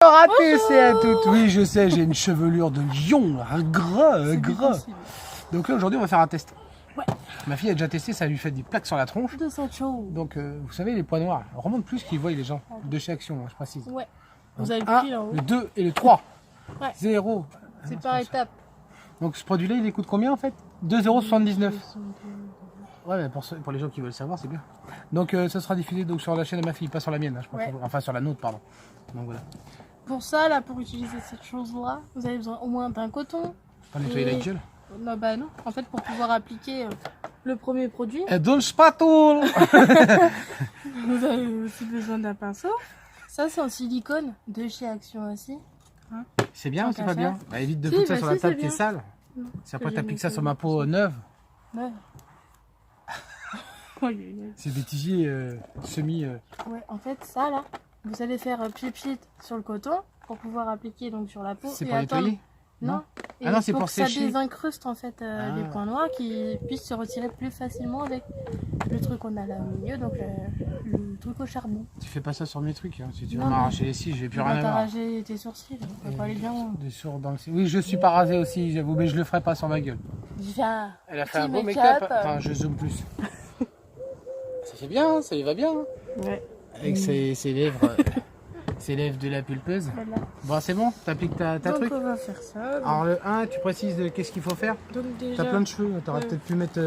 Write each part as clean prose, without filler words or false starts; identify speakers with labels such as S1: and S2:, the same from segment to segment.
S1: Raté, c'est à toutes. Oui, je sais, j'ai une chevelure de lion, un gras. Donc là, aujourd'hui, on va faire un test.
S2: Ouais.
S1: Ma fille a déjà testé, ça lui fait des plaques sur la tronche.
S2: De cette chose.
S1: Donc, vous savez, les points noirs, remonte plus qu'ils voient les gens. De chez Action, hein, je précise.
S2: Ouais.
S1: Donc,
S2: Vous avez
S1: un,
S2: pris là-haut.
S1: le 2 et le 3.
S2: Ouais.
S1: 0.
S2: C'est par étape.
S1: Donc, ce produit-là, il coûte combien en fait? 2,79 €. Ouais, mais pour les gens qui veulent savoir, c'est bien. Donc, ça sera diffusé donc, sur la chaîne de ma fille, pas sur la mienne, hein, je pense.
S2: Ouais.
S1: Enfin, sur la nôtre, pardon. Donc, voilà.
S2: Pour ça, là, pour utiliser cette chose-là, vous avez besoin au moins d'un coton.
S1: Pas nettoyer la gueule.
S2: Non, bah non. En fait, pour pouvoir appliquer le premier produit,
S1: Et dans le spatoule.
S2: vous avez aussi besoin d'un pinceau. Ça, c'est en silicone de chez Action aussi. Hein,
S1: C'est bien ou c'est pas bien? Bah, évite de
S2: Si,
S1: foutre ça
S2: bah
S1: sur
S2: si,
S1: la table
S2: c'est
S1: qui est
S2: bien.
S1: sale.
S2: Non,
S1: Si après
S2: j'ai
S1: t'appliques ça
S2: nettoyé
S1: sur ma
S2: le
S1: peau neuve,
S2: Ouais.
S1: c'est des tigiers semi.
S2: Ouais, en fait, ça là, vous allez faire pchit sur le coton pour pouvoir appliquer donc sur la peau.
S1: C'est
S2: et
S1: pour
S2: attendre.
S1: nettoyer?
S2: Non. Et
S1: Ah non, c'est pour
S2: que ça
S1: sécher.
S2: désincruste en fait
S1: Ah.
S2: les points noirs qui puissent se retirer plus facilement avec le truc qu'on a là au milieu, donc le truc au charbon.
S1: Tu fais pas ça sur mes trucs, hein. Si tu veux
S2: Non,
S1: m'arracher les cils, je vais plus rien
S2: T'as
S1: avoir.
S2: arraché tes sourcils, on va pas aller bien loin.
S1: Des sourds dans le cil. Oui, je suis pas rasé aussi, j'avoue, mais je le ferai pas sur ma gueule.
S2: Viens.
S1: Elle a fait un
S2: Petit
S1: beau
S2: make-up.
S1: make-up. Enfin, je zoome plus. Ça fait bien, ça lui va bien. Hein.
S2: Ouais.
S1: Avec ses lèvres. Ses lèvres de la pulpeuse.
S2: Voilà.
S1: Bon, c'est bon, t'appliques ta
S2: Donc
S1: truc.
S2: on va faire ça. Donc,
S1: Alors, le 1, tu précises qu'est-ce qu'il faut faire?
S2: donc déjà.
S1: T'as plein de cheveux, t'aurais
S2: Ouais.
S1: peut-être pu mettre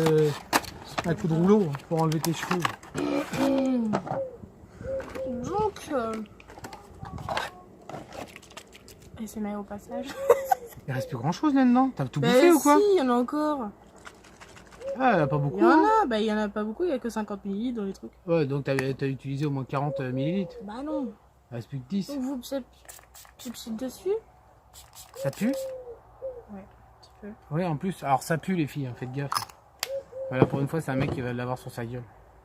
S1: un coup de rouleau pour enlever tes cheveux.
S2: Donc. Et c'est maillot au passage.
S1: Il reste plus grand chose là-dedans. T'as tout
S2: Bah
S1: bouffé ou quoi?
S2: si, il y en a encore.
S1: Ah, il y en a pas beaucoup.
S2: Il y en
S1: hein.
S2: a, bah il y en a pas beaucoup, il y a que 50 ml dans les trucs.
S1: Ouais, donc t'as utilisé au moins 40 millilitres.
S2: Bah non.
S1: Il reste plus que 10.
S2: Donc vous pchit dessus.
S1: Ça pue?
S2: Ouais, un petit peu.
S1: Oui, en plus. Alors ça pue les filles, hein, faites gaffe. Voilà, pour une fois, c'est un mec qui va l'avoir sur sa gueule.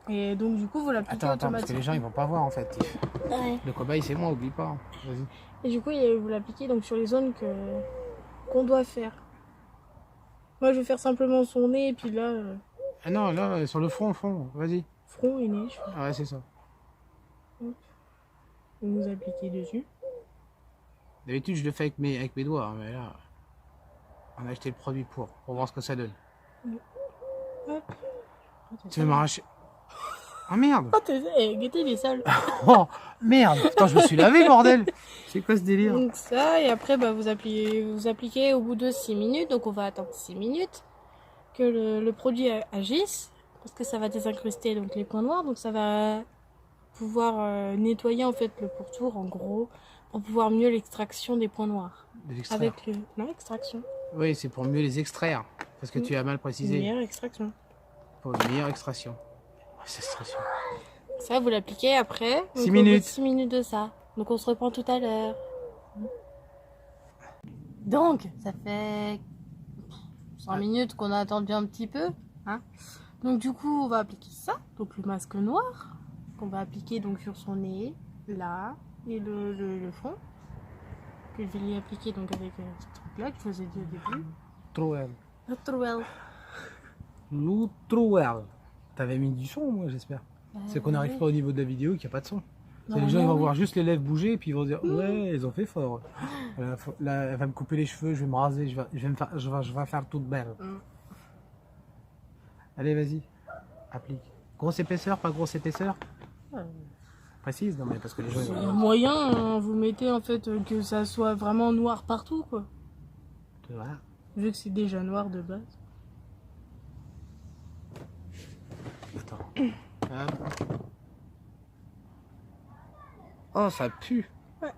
S2: Et donc du coup vous l'appliquez
S1: Attends, parce que
S2: automatiquement.
S1: les gens ils vont pas voir en fait.
S2: Ouais.
S1: Le cobaye c'est moi, oublie pas. Vas-y.
S2: Et du coup vous l'appliquez donc sur les zones qu'on doit faire. Moi je vais faire simplement son nez et puis là
S1: Ah non, là, sur le front, vas-y.
S2: front et nez. Je
S1: Ah ouais, c'est ça.
S2: Vous nous appliquez dessus.
S1: D'habitude, je le fais avec mes doigts, hein, mais là, on a acheté le produit pour voir ce que ça donne.
S2: Hop.
S1: Tu veux m'arracher? Ah merde!
S2: Oh t'es guettez les sales.
S1: Oh merde! Putain, je me suis lavé, bordel! C'est quoi ce délire?
S2: Donc ça, et après vous appliquez au bout de 6 minutes, donc on va attendre 6 minutes que le produit agisse, parce que ça va désincruster donc, les points noirs, donc ça va pouvoir nettoyer en fait le pourtour en gros, pour pouvoir mieux l'extraction des points noirs.
S1: Les extraire.
S2: Avec le... Non, extraction.
S1: Oui, c'est pour mieux les extraire, parce que tu as mal
S2: Une
S1: précisé.
S2: meilleure extraction.
S1: Pour une meilleure extraction. Ouais, c'est stressant.
S2: Ça, vous l'appliquez après.
S1: 6 minutes.
S2: 6 minutes de ça. Donc on se reprend tout à l'heure. Donc, ça fait 5 minutes qu'on a attendu un petit peu. Hein. Donc du coup, on va appliquer ça. Donc le masque noir. Qu'on va appliquer donc sur son nez. Là. Et le fond. Que je vais lui appliquer donc avec ce truc là que je vous ai dit au début.
S1: Trouel.
S2: Le trowel.
S1: L'outroel. T'avais mis du son, moi, j'espère. C'est qu'on n'arrive pas au niveau de la vidéo, qu'il n'y a pas de son. Les gens ils vont voir juste les lèvres bouger et puis ils vont dire ouais, ils ont fait fort. Là, elle va me couper les cheveux, je vais me raser, je vais faire toute belle. Allez, vas-y, applique. Grosse épaisseur, pas grosse épaisseur? Précise, non mais parce que les gens ils
S2: Il y a
S1: vont...
S2: moyen, hein, vous mettez en fait que ça soit vraiment noir partout quoi.
S1: Voilà.
S2: Vu que c'est déjà noir de base.
S1: Attends. Hop. Oh, ça pue.
S2: Ouais.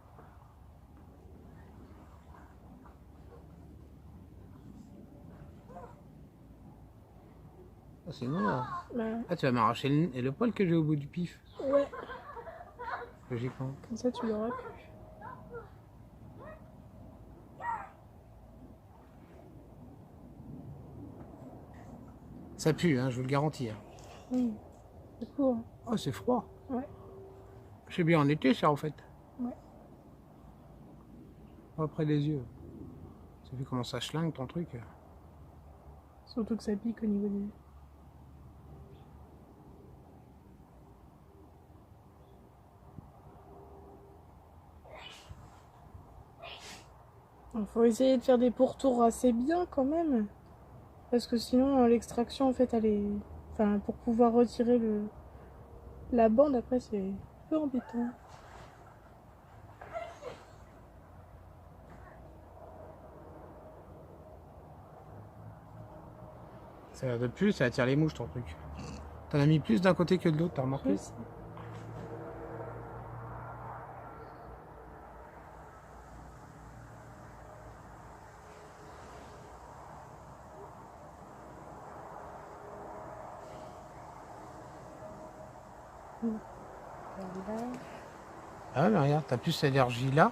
S1: Oh, c'est noir.
S2: Bah,
S1: Ah, tu vas m'arracher le poil que j'ai au bout du pif.
S2: ouais,
S1: Logiquement.
S2: comme ça tu l'auras pu.
S1: Ça pue, hein, je vous le garantis. Hein.
S2: C'est court.
S1: Oh, c'est froid.
S2: Ouais.
S1: C'est bien en été, ça, en fait.
S2: Ouais.
S1: Pas près des yeux. Tu as vu comment ça schlingue, ton truc?
S2: Surtout que ça pique au niveau des yeux. Il faut essayer de faire des pourtours assez bien quand même. Parce que sinon, l'extraction, en fait, elle est... Enfin, pour pouvoir retirer la bande, après, c'est un peu embêtant.
S1: De plus, ça attire les mouches ton truc. T'en as mis plus d'un côté que de l'autre, t'as remarqué?
S2: Voilà.
S1: Ah mais regarde, t'as plus d'énergie là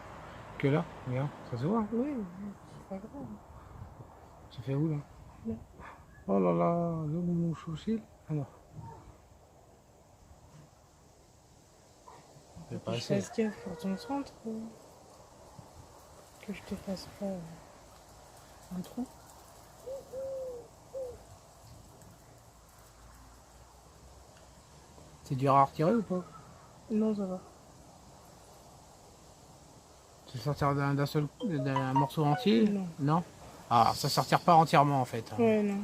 S1: que là. Regarde, ça se voit.
S2: Oui, c'est pas grave.
S1: Ça fait où là?
S2: Là.
S1: Oh là là, le mouche aussi. Ah non.
S2: Je fasse gaffe pour ton centre. Que je te fasse pas un trou.
S1: C'est dur à retirer ou pas?
S2: Non, ça va.
S1: Tu veux sortir d'un morceau entier?
S2: Non.
S1: Non. Ah, ça sortira pas entièrement en fait.
S2: Ouais, non.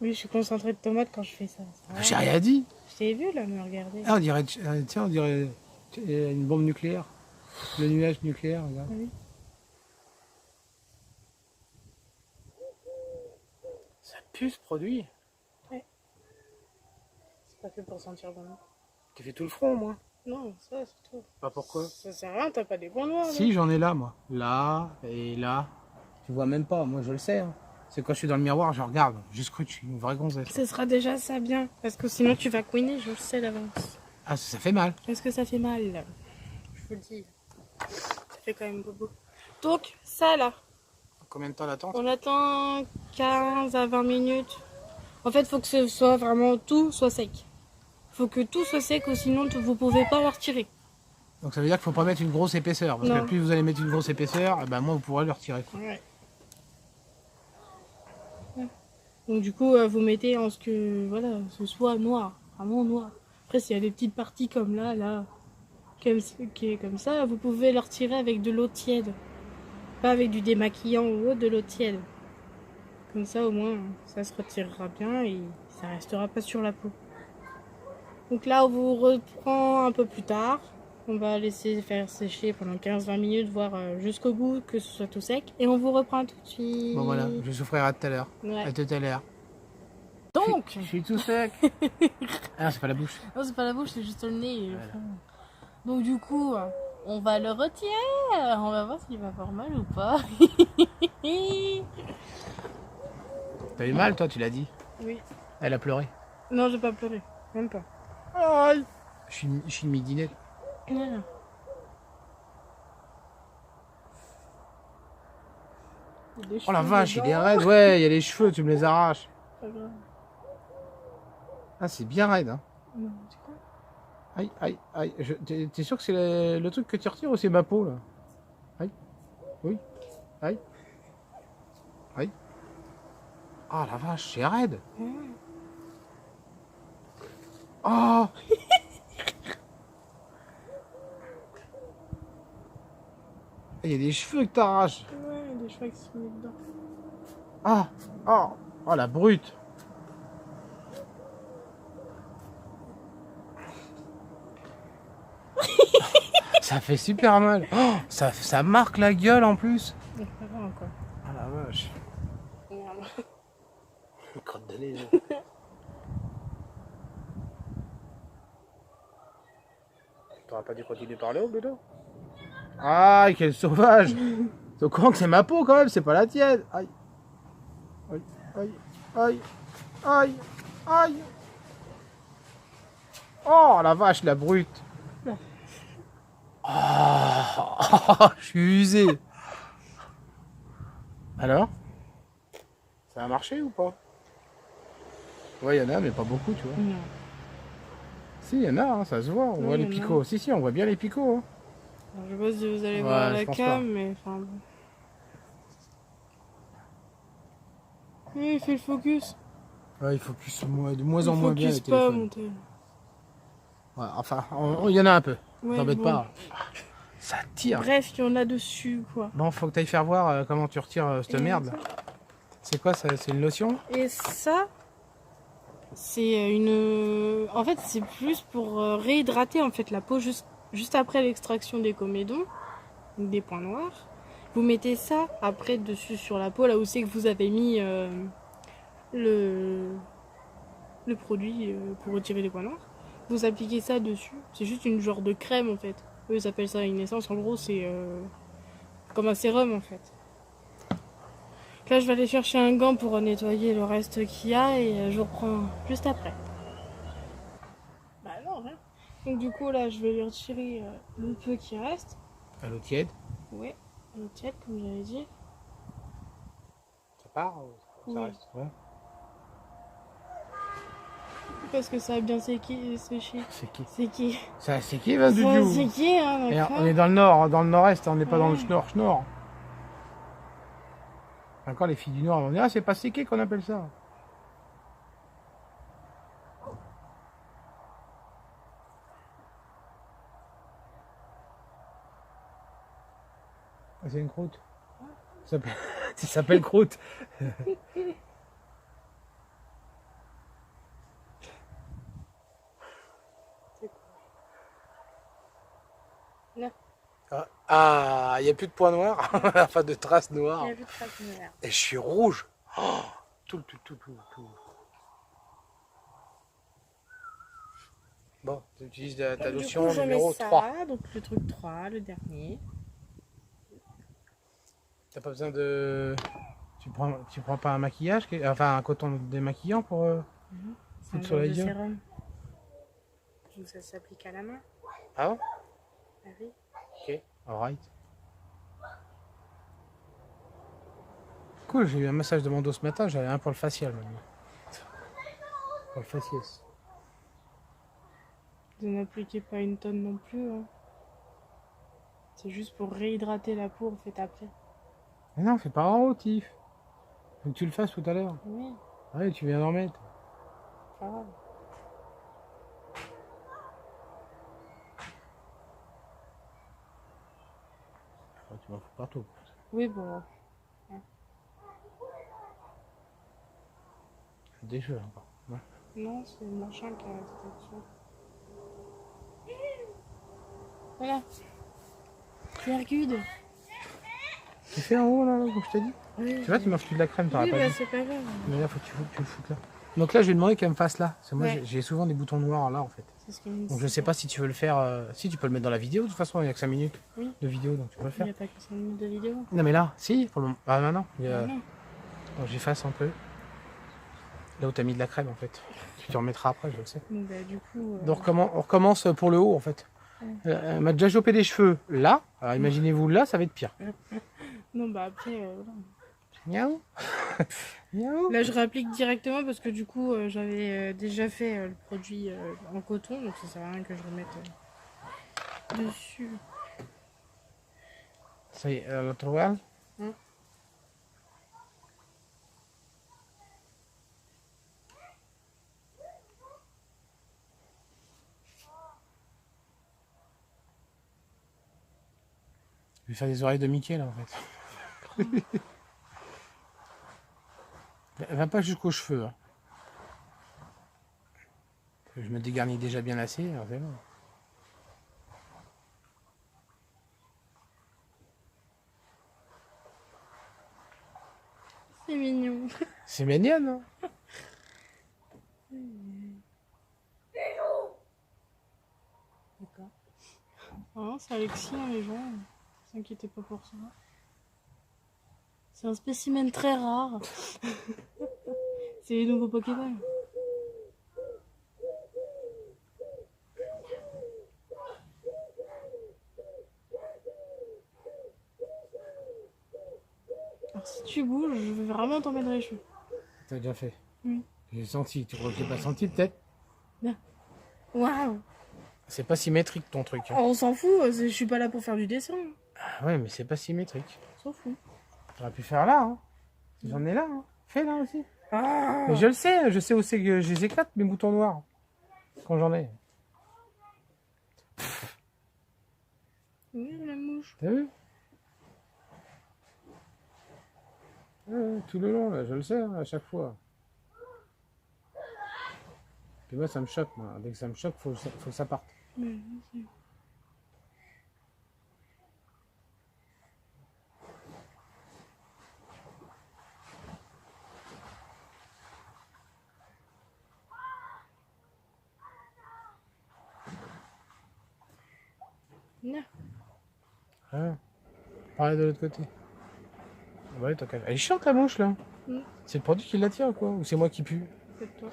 S2: Oui, je suis concentrée de tomate quand je fais ça.
S1: J'ai rien dit.
S2: Je t'ai vu là, me regarder.
S1: Ah, on dirait, tiens, on dirait une bombe nucléaire. Le nuage nucléaire, regarde.
S2: Oui.
S1: Ça pue ce produit.
S2: Ouais. C'est pas fait pour sentir bon.
S1: Tu fais tout le front, moi.
S2: Non, ça, c'est tout.
S1: Pas pourquoi?
S2: Ça sert à rien, t'as pas des points noirs.
S1: Si, j'en ai là, moi. Là et là. Tu vois même pas, moi je le sais. Hein. C'est quand je suis dans le miroir, je regarde. J'ai cru que je suis une vraie gonzesse.
S2: Ce sera déjà ça bien. Parce que sinon tu vas couiner, je le sais d'avance.
S1: Ah, ça fait mal.
S2: Est-ce que ça fait mal? Je vous le dis. Ça fait quand même bobo. Donc, ça là.
S1: Combien de temps d'attente?
S2: On attend 15 à 20 minutes. En fait, il faut que ce soit vraiment tout soit sec. Il faut que tout soit sec ou sinon vous pouvez pas le retirer.
S1: Donc ça veut dire qu'il faut pas mettre une grosse épaisseur. Parce
S2: Non.
S1: que plus vous allez mettre une grosse épaisseur, eh ben moins vous pourrez le retirer.
S2: Ouais. Donc du coup, vous mettez en ce que voilà, ce soit noir, vraiment noir. Après, s'il y a des petites parties comme là, qui est comme ça, vous pouvez le retirer avec de l'eau tiède. Pas avec du démaquillant ou autre, de l'eau tiède. Comme ça, au moins, ça se retirera bien et ça restera pas sur la peau. Donc là, on vous reprend un peu plus tard. On va laisser faire sécher pendant 15-20 minutes, voire jusqu'au bout, que ce soit tout sec. Et on vous reprend tout de suite.
S1: Bon voilà, je souffrirai à tout à l'heure.
S2: Ouais.
S1: À tout à l'heure.
S2: Donc,
S1: Je suis tout sec. Ah, c'est pas la bouche.
S2: non, c'est pas la bouche, c'est juste le nez.
S1: Voilà.
S2: Donc du coup, on va le retirer. On va voir s'il va avoir mal ou pas.
S1: T'as eu mal toi, tu l'as dit?
S2: Oui.
S1: Elle a pleuré.
S2: Non, j'ai pas pleuré. Même pas.
S1: Aïe. Je suis une midinette.
S2: Non.
S1: Oh la vache, il est raide. Ouais, il y a les cheveux, tu me les arraches.
S2: Pas grave.
S1: Ah, c'est bien raide. Hein.
S2: Non, c'est quoi?
S1: Aïe, aïe, aïe. T'es sûr que c'est le truc que tu retires ou c'est ma peau là? Aïe. Oui. Aïe. Aïe. Ah la vache, c'est raide. Oh. Il y a des cheveux que t'arraches.
S2: Ouais, des cheveux qui se mettent dedans.
S1: Ah. Oh. Oh la brute. Ça fait super mal. Oh, ça marque la gueule en plus.
S2: C'est pas grave quoi.
S1: Ah la vache.
S2: Merde.
S1: Crotte de nez. T'auras pas dû continuer par là, Bédo? Aïe, quel sauvage! T'es au courant que c'est ma peau quand même, c'est pas la tienne! Aïe! Aïe! Aïe! Aïe! Aïe! Aïe! Oh la vache, la brute! Oh, je suis usé! Alors? Ça a marché ou pas? Ouais, il y en a, mais pas beaucoup, tu vois.
S2: Non.
S1: Si, il y en a, hein, ça se voit. On
S2: Non,
S1: voit
S2: il y
S1: les
S2: en a.
S1: picots. Si, on voit bien les picots. Hein.
S2: Alors, je sais pas si vous allez
S1: Ouais,
S2: voir
S1: je
S2: la
S1: pense
S2: cam,
S1: pas.
S2: mais enfin bon. Oui, il fait le focus.
S1: Ouais, il focus de moins en
S2: Il
S1: moins bien les
S2: focus pas,
S1: téléphones.
S2: mon téléphone.
S1: Ouais, enfin, il y en a un peu.
S2: Ouais,
S1: T'embête
S2: bon.
S1: pas. Ça tire.
S2: Bref, il y en a dessus, quoi.
S1: Bon, faut que t'ailles faire voir comment tu retires cette
S2: Et
S1: merde là. C'est quoi ça? C'est une lotion?
S2: Et ça, c'est une... En fait, c'est plus pour réhydrater en fait la peau juste après l'extraction des comédons, donc des points noirs. Vous mettez ça après dessus sur la peau, là où c'est que vous avez mis le... le produit pour retirer les points noirs. Vous appliquez ça dessus. C'est juste une genre de crème en fait. Eux, ils appellent ça une essence. En gros, c'est comme un sérum en fait. Là, je vais aller chercher un gant pour nettoyer le reste qu'il y a et je vous reprends juste après. Bah non, rien. Donc du coup, là, je vais lui retirer le peu qui reste.
S1: À l'eau tiède.
S2: Ouais, elle est tiède, comme j'avais dit.
S1: Ça part ou ça
S2: Oui.
S1: reste? Ouais.
S2: Parce que ça a bien séché.
S1: C'est qui?
S2: C'est qui?
S1: Ça, c'est qui, Vin du
S2: Ça a
S1: Diou?
S2: séché, hein,
S1: Et
S2: d'accord.
S1: on est dans le nord, dans le nord-est, on n'est pas dans le
S2: Ouais.
S1: nord. Encore les filles du nord vont dire, ah, c'est pas séqué qu'on appelle ça. Ah, c'est une croûte. Ça s'appelle croûte.
S2: Là,
S1: Ah, il n'y a plus de points noirs, enfin de traces noires.
S2: il n'y a plus de traces noires.
S1: Et je suis rouge. Oh, tout. Bon, tu utilises ta
S2: Donc, du
S1: lotion
S2: coup, je
S1: numéro
S2: mets ça,
S1: 3.
S2: donc le truc 3, le dernier.
S1: T'as pas besoin de... Tu prends pas un maquillage, enfin un coton démaquillant pour
S2: C'est un
S1: foutre sur
S2: genre de
S1: les yeux?
S2: sérum. Donc ça s'applique à la main.
S1: Ah bon?
S2: Ah oui.
S1: Ok, alright. Cool, j'ai eu un massage de mon dos ce matin, j'avais un pour le facial maintenant. Pour le faciès.
S2: Vous n'appliquez pas une tonne non plus. Hein. C'est juste pour réhydrater la peau en fait après.
S1: Mais non, fais pas en haut, Tiff. Faut que tu le fasses tout à l'heure.
S2: Oui,
S1: Ouais, tu viens d'en mettre.
S2: pas grave.
S1: Ah, tu m'en fous partout.
S2: Oui, bon.
S1: Des cheveux encore. Ouais.
S2: Non, c'est le machin qui est resté dessus. Voilà. Virgude.
S1: Tu fais en haut là, comme je t'ai dit?
S2: Oui,
S1: Tu vois, tu m'as foutu de la crème, t'aurais
S2: oui
S1: pas
S2: bah
S1: dit.
S2: c'est pas grave.
S1: Mais là, faut que tu le foutes là. Donc là, je vais demander qu'elle me fasse là. Parce que moi,
S2: Ouais.
S1: j'ai souvent des boutons noirs là en fait.
S2: C'est ce qu'il me dit.
S1: Donc je sais pas si tu veux le faire. Si, tu peux le mettre dans la vidéo. De toute façon, il n'y a que 5 minutes
S2: Oui.
S1: de vidéo, donc tu peux le
S2: Il
S1: faire.
S2: n'y a pas que 5 minutes de vidéo.
S1: Non, mais là, si, pour le moment. Ah, maintenant.
S2: Ah non.
S1: Donc j'efface un peu. Là où t'as mis de la crème en fait. Tu te remettras après, je le sais.
S2: Donc bah du coup...
S1: Donc on recommence pour le haut en fait.
S2: Ouais.
S1: Elle m'a déjà chopé des cheveux là. Alors imaginez-vous là, ça va être pire.
S2: Non bah après... voilà.
S1: Miaou. Miaou.
S2: Là je réapplique directement parce que du coup j'avais déjà fait le produit en coton. Donc ça sert à rien que je remette dessus.
S1: Ça y est, l'autre voile. Je vais faire des oreilles de Mickey là en fait. Elle va pas jusqu'aux cheveux. Hein. Je me dégarnis déjà bien assez, alors c'est bon.
S2: C'est mignon.
S1: C'est mignon, non?
S2: D'accord. Ah, c'est Alexis, hein, les gens. Ne s'inquiétez pas pour ça. C'est un spécimen très rare. C'est les nouveaux Pokémon. Alors si tu bouges, je vais vraiment t'en mettre dans les cheveux.
S1: T'as déjà fait.
S2: Oui.
S1: J'ai senti. Tu crois que j'ai pas senti peut-être?
S2: Waouh.
S1: C'est pas symétrique ton truc. Hein.
S2: Oh, on s'en fout, je suis pas là pour faire du dessin.
S1: Ah ouais, mais c'est pas symétrique.
S2: On s'en fout.
S1: J'aurais pu faire là. Hein. J'en ai là. Hein. Fais là aussi.
S2: Ah.
S1: Mais je le sais. Je sais où c'est que je les éclate, mes boutons noirs. Quand j'en ai.
S2: Oui, la mouche.
S1: T'as vu? Tout le long, là, je le sais, hein, à chaque fois. Puis moi, ça me choque, moi. Dès que ça me choque, faut que ça parte.
S2: Non.
S1: Ah, pareil de l'autre côté. Ouais, tant qu'à... Elle est chiante, la mouche, là. C'est le produit qui l'attire, quoi. Ou c'est moi qui pue?
S2: C'est toi.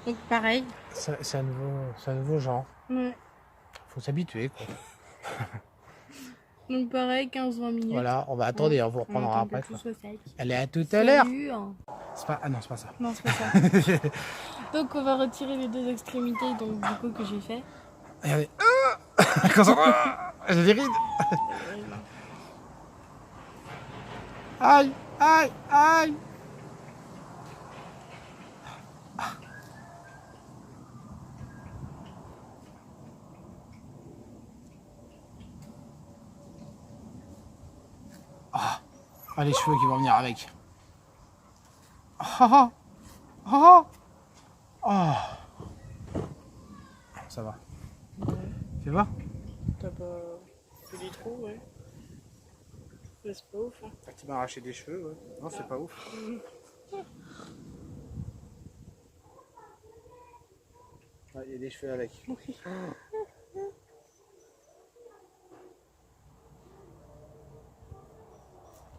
S2: Donc pareil.
S1: C'est un nouveau genre.
S2: Ouais.
S1: Faut s'habituer, quoi.
S2: Donc pareil, 15-20 minutes.
S1: Voilà, on va attendre, on vous reprendra
S2: attend que
S1: après.
S2: tout soit sec.
S1: Elle est à tout à l'heure.
S2: Salut.
S1: Ah non, c'est pas ça.
S2: Non, c'est pas ça. Donc on va retirer les deux extrémités donc du coup que j'ai fait.
S1: Regardez. J'ai des rides. Aïe, aïe, aïe. Ah, les cheveux qui vont venir avec. Ah, ah, ah. Ça va.
S2: Ouais.
S1: Tu vois?
S2: T'as pas fait des trous, ouais. Mais c'est pas ouf, hein.
S1: Tu m'as arraché des cheveux, ouais. Non, c'est pas ouf. Ouais, il y a des cheveux avec.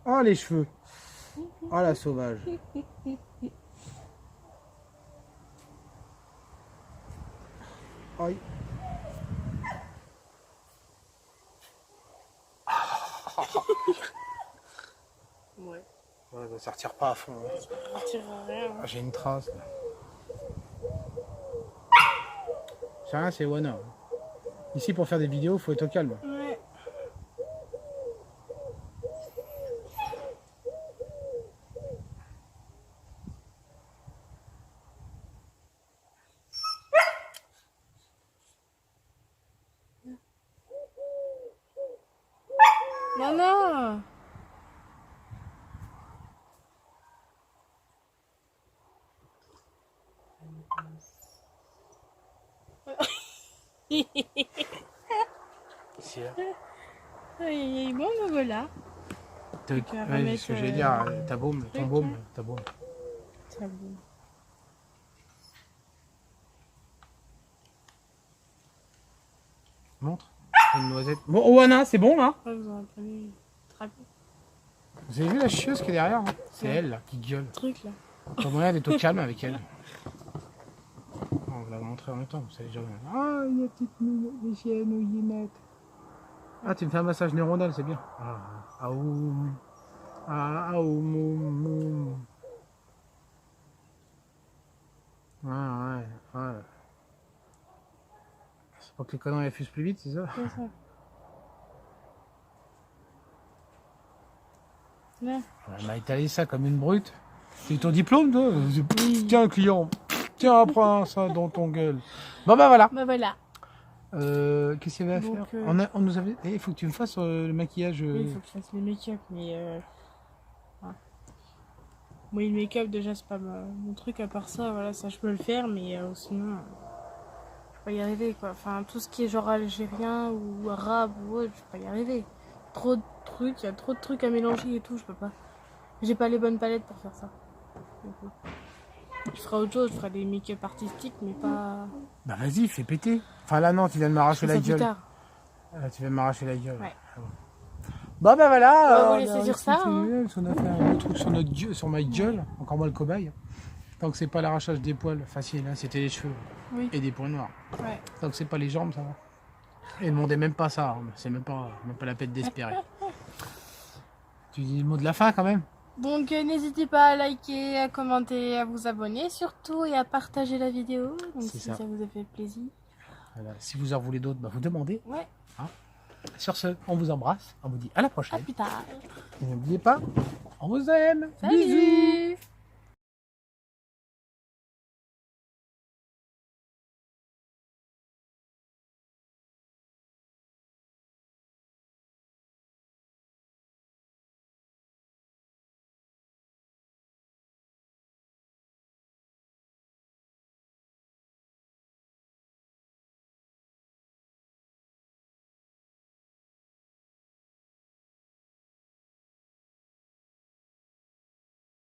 S1: Oh, les cheveux. Oh, la sauvage. Aïe.
S2: Ouais.
S1: Ouais, bah, ça retire pas à fond. Hein.
S2: Ça retirera rien. Hein.
S1: Ah, j'ai une trace. Là. C'est rien, c'est Wana. Ici, pour faire des vidéos, faut être au calme.
S2: Ouais. Non, non.
S1: Ici, là.
S2: Aïe, bon, me voilà.
S1: Ouais, ce que j'allais dire, ta baume, ton baume, ta baume.
S2: Ça bon.
S1: Montre. Une noisette. Bon, Oana, c'est bon là?
S2: Ouais, vous en prenez très bien.
S1: Vous avez vu la chieuse qui est derrière? Hein, c'est
S2: Ouais.
S1: elle là, qui gueule.
S2: Truc là.
S1: Pas moyen d'être au calme avec elle. On va la montrer en même temps, vous savez déjà. Ah, il y a petite chienne ou Yinette. Ah, tu me fais un massage neuronal, c'est bien. Ah, oum. Ah, oum, oum. Ouais. C'est pour que les conneries fusent plus vite, c'est ça?
S2: C'est ça. Là.
S1: Elle m'a étalé ça comme une brute. C'est ton diplôme, toi? Tiens, client. Tiens, prends ça dans ton gueule. Bon, bah voilà.
S2: Bah voilà.
S1: Qu'est-ce qu'il y avait à
S2: Donc,
S1: faire? On nous avait... Il faut que tu me fasses le maquillage.
S2: Oui, il faut que je fasse le make-up, mais ouais. Moi, le make-up, déjà, c'est pas mon truc. À part ça, voilà, ça, je peux le faire, mais sinon, je peux pas y arriver, quoi. Enfin, tout ce qui est genre algérien ou arabe ou autre, je peux pas y arriver. Trop de trucs, il y a trop de trucs à mélanger et tout, je peux pas. J'ai pas les bonnes palettes pour faire ça. Je ferai autre chose, je ferai des make-up artistiques, mais pas.
S1: Bah vas-y, fais péter. Enfin là non, tu viens de m'arracher
S2: Je
S1: la
S2: ferai ça plus
S1: gueule.
S2: tard.
S1: Ah, tu vas m'arracher la gueule.
S2: Ouais.
S1: Ah bon. Bon ben voilà.
S2: On va vous laisser sur ça.
S1: On a fait un autre truc sur notre gueule, sur ma gueule. Encore moi le cobaye. Tant que c'est pas l'arrachage des poils, facile, hein, c'était les cheveux.
S2: Oui.
S1: Et des points noirs.
S2: Ouais.
S1: Tant que c'est pas les jambes, ça va. Et demandez même pas ça. Hein. C'est même pas la peine d'espérer. Tu dis le mot de la fin quand même.
S2: Donc n'hésitez pas à liker, à commenter, à vous abonner surtout et à partager la vidéo. Donc si ça vous a fait plaisir.
S1: Voilà. Si vous en voulez d'autres, bah, vous demandez.
S2: Ouais.
S1: Hein. Sur ce, on vous embrasse. On vous dit à la prochaine.
S2: À plus tard.
S1: Et n'oubliez pas, on vous aime.
S2: Salut.
S1: Bisous.